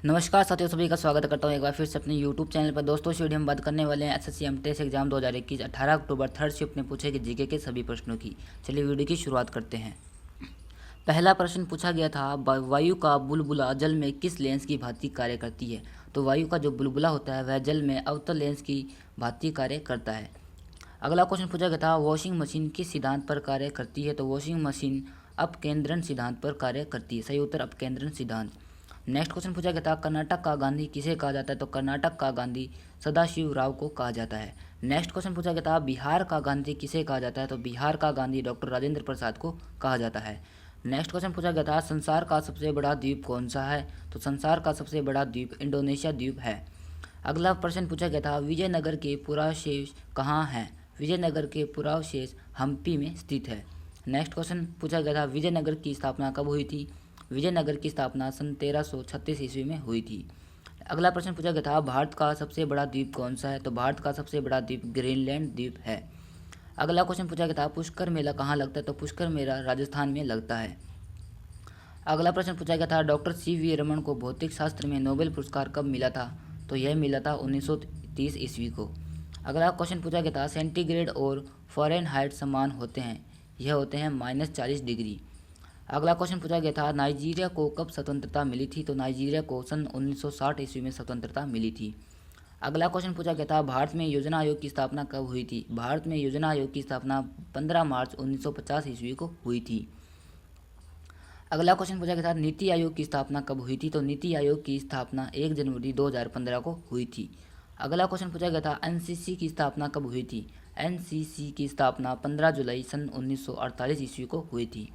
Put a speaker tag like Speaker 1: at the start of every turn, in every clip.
Speaker 1: नमस्कार साथियों, सभी का स्वागत करता हूँ एक बार फिर से अपने YouTube चैनल पर। दोस्तों, इस वीडियो में बात करने वाले हैं एसएससी एमटीएस एग्जाम 2021 18 अक्टूबर थर्ड शिफ्ट में पूछे गए जीके के सभी प्रश्नों की। चलिए वीडियो की शुरुआत करते हैं। पहला प्रश्न पूछा गया था, वायु का बुलबुला जल में किस लेंस की भांति कार्य करती है। तो वायु का जो बुलबुला होता है वह जल में अवतल लेंस की भांति कार्य करता है। अगला क्वेश्चन पूछा गया था, वॉशिंग मशीन किस सिद्धांत पर कार्य करती है। तो वॉशिंग मशीन अपकेंद्रण सिद्धांत पर कार्य करती है। सही उत्तर अपकेंद्रण सिद्धांत। नेक्स्ट क्वेश्चन पूछा गया था, कर्नाटक का गांधी किसे कहा जाता है। तो कर्नाटक का गांधी सदाशिव राव को कहा जाता है। नेक्स्ट क्वेश्चन पूछा गया था, बिहार का गांधी किसे कहा जाता है। तो बिहार का गांधी डॉक्टर राजेंद्र प्रसाद को कहा जाता है। नेक्स्ट क्वेश्चन पूछा गया था, संसार का सबसे बड़ा द्वीप कौन सा है। तो संसार का सबसे बड़ा द्वीप इंडोनेशिया द्वीप है। अगला प्रश्न पूछा गया था, विजयनगर के पुरावशेष कहाँ हैं। विजयनगर के पुरावशेष हम्पी में स्थित है। नेक्स्ट क्वेश्चन पूछा गया था, विजयनगर की स्थापना कब हुई थी। विजयनगर की स्थापना सन 1336 ईस्वी में हुई थी। अगला प्रश्न पूछा गया था, भारत का सबसे बड़ा द्वीप कौन सा है। तो भारत का सबसे बड़ा द्वीप ग्रीनलैंड द्वीप है। अगला क्वेश्चन पूछा गया था, पुष्कर मेला कहाँ लगता है। तो पुष्कर मेला राजस्थान में लगता है। अगला प्रश्न पूछा गया था, डॉक्टर सी.वी. रमन को भौतिक शास्त्र में नोबेल पुरस्कार कब मिला था। तो यह मिला था 1930 ईस्वी को। अगला क्वेश्चन पूछा गया था, सेंटीग्रेड और फ़ारेनहाइट समान होते हैं। यह होते हैं -40 डिग्री। अगला क्वेश्चन पूछा गया था, नाइजीरिया को कब स्वतंत्रता मिली थी। तो नाइजीरिया को सन 1960 ईस्वी में स्वतंत्रता मिली थी। अगला क्वेश्चन पूछा गया था, भारत में योजना आयोग की स्थापना कब हुई थी। भारत में योजना आयोग की स्थापना 15 मार्च 1950 ईस्वी को हुई थी। अगला क्वेश्चन पूछा गया था, नीति आयोग की स्थापना कब हुई थी। तो नीति आयोग की स्थापना 1 जनवरी 2015 को हुई थी। अगला क्वेश्चन पूछा गया था, एनसीसी की स्थापना कब हुई थी। एनसीसी की स्थापना 15 जुलाई सन 1948 ईस्वी को हुई थी।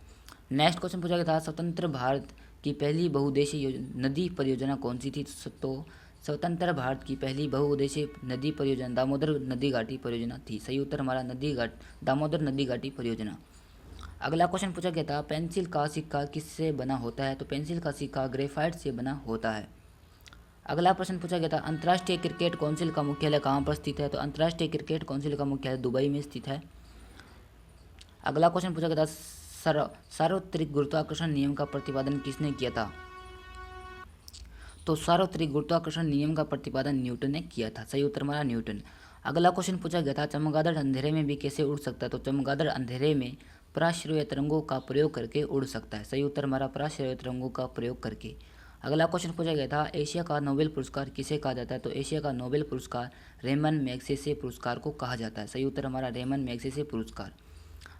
Speaker 1: नेक्स्ट क्वेश्चन पूछा गया था, स्वतंत्र भारत की पहली बहुउद्देशीय नदी परियोजना कौन सी थी। तो स्वतंत्र भारत की पहली बहुउद्देशीय नदी परियोजना दामोदर नदी घाटी परियोजना थी। सही उत्तर हमारा दामोदर नदी घाटी परियोजना। अगला क्वेश्चन पूछा गया था, पेंसिल का सिक्का किससे बना होता है। तो पेंसिल का सिक्का ग्रेफाइट से बना होता है। अगला प्रश्न पूछा गया था, अंतर्राष्ट्रीय क्रिकेट काउंसिल का मुख्यालय कहाँ पर स्थित है। तो अंतर्राष्ट्रीय क्रिकेट काउंसिल का मुख्यालय दुबई में स्थित है। अगला क्वेश्चन पूछा गया था, सार्वत्रिक गुरुत्वाकर्षण नियम का प्रतिपादन किसने किया था। तो सार्वत्रिक गुरुत्वाकर्षण नियम का प्रतिपादन न्यूटन ने किया था। सही उत्तर हमारा न्यूटन। अगला क्वेश्चन पूछा गया था, चमगादड़ अंधेरे में भी कैसे उड़ सकता है। तो चमगादड़ अंधेरे में पराश्रय तरंगों का प्रयोग करके उड़ सकता है। सही उत्तर हमारा पराश्रय तरंगों का प्रयोग करके। अगला क्वेश्चन पूछा गया था, एशिया का नोबेल पुरस्कार किसे कहा जाता है। तो एशिया का नोबेल पुरस्कार रेमन मैग्सेसे पुरस्कार को कहा जाता है। सही उत्तर हमारा रेमन मैग्सेसे पुरस्कार।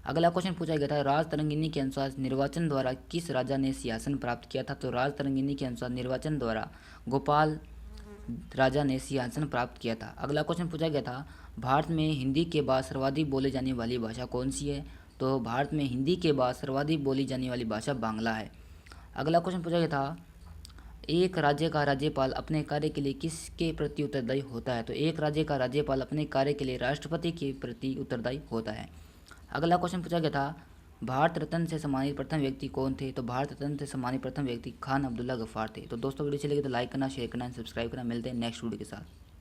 Speaker 1: अगला क्वेश्चन पूछा गया था, राज तरंगिनी के अनुसार निर्वाचन द्वारा किस राजा ने सिंहासन प्राप्त किया था। तो राज तरंगिनी के अनुसार निर्वाचन द्वारा गोपाल राजा ने सिंहासन प्राप्त किया था। अगला क्वेश्चन पूछा गया था, भारत में हिंदी के बाद सर्वाधिक बोले जाने वाली भाषा कौन सी है। तो भारत में हिंदी के बाद सर्वाधिक बोली जाने वाली भाषा बांग्ला है। अगला क्वेश्चन पूछा गया था, एक राज्य का राज्यपाल अपने कार्य के लिए किसके प्रति उत्तरदायी होता है। तो एक राज्य का राज्यपाल अपने कार्य के लिए राष्ट्रपति के प्रति उत्तरदायी होता है। अगला क्वेश्चन पूछा गया था, भारत रत्न से सम्मानित प्रथम व्यक्ति कौन थे। तो भारत रत्न से सम्मानित प्रथम व्यक्ति खान अब्दुल्ला गफ्फार थे। तो दोस्तों, वीडियो चलेगी तो लाइक करना, शेयर करना, सब्सक्राइब करना। मिलते हैं नेक्स्ट वीडियो के साथ।